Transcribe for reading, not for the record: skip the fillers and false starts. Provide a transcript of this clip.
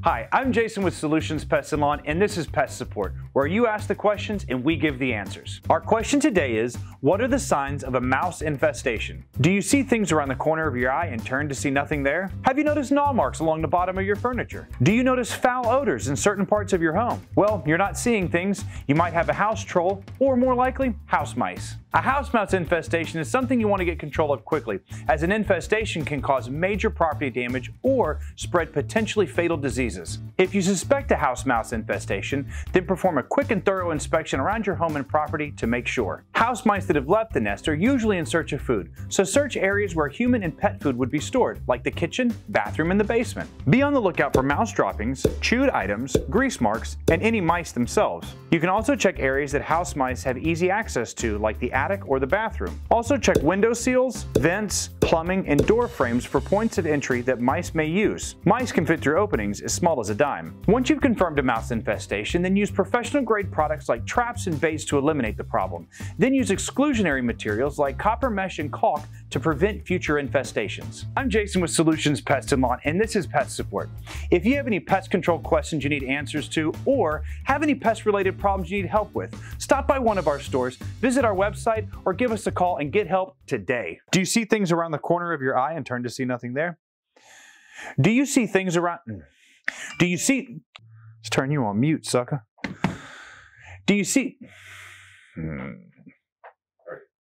Hi, I'm Jason with Solutions Pest and Lawn, and this is Pest Support, where you ask the questions and we give the answers. Our question today is, what are the signs of a mouse infestation? Do you see things around the corner of your eye and turn to see nothing there? Have you noticed gnaw marks along the bottom of your furniture? Do you notice foul odors in certain parts of your home? Well, you're not seeing things. You might have a house troll, or more likely, house mice. A house mouse infestation is something you want to get control of quickly, as an infestation can cause major property damage or spread potentially fatal diseases. If you suspect a house mouse infestation, then perform a quick and thorough inspection around your home and property to make sure. House mice that have left the nest are usually in search of food, so search areas where human and pet food would be stored, like the kitchen, bathroom, and the basement. Be on the lookout for mouse droppings, chewed items, grease marks, and any mice themselves. You can also check areas that house mice have easy access to, like the attic or the bathroom. Also check window seals, vents, plumbing, and door frames for points of entry that mice may use. Mice can fit through openings as small as a dime. Once you've confirmed a mouse infestation, then use professional grade products like traps and baits to eliminate the problem. Then use exclusionary materials like copper mesh and caulk to prevent future infestations. I'm Jason with Solutions Pest and Lawn, and this is Pest Support. If you have any pest control questions you need answers to, or have any pest related problems you need help with, stop by one of our stores, visit our website, or give us a call and get help today. Do you see things around the corner of your eye and turn to see nothing there? Do you see things around... Do you see... Let's turn you on mute, sucker. Do you see...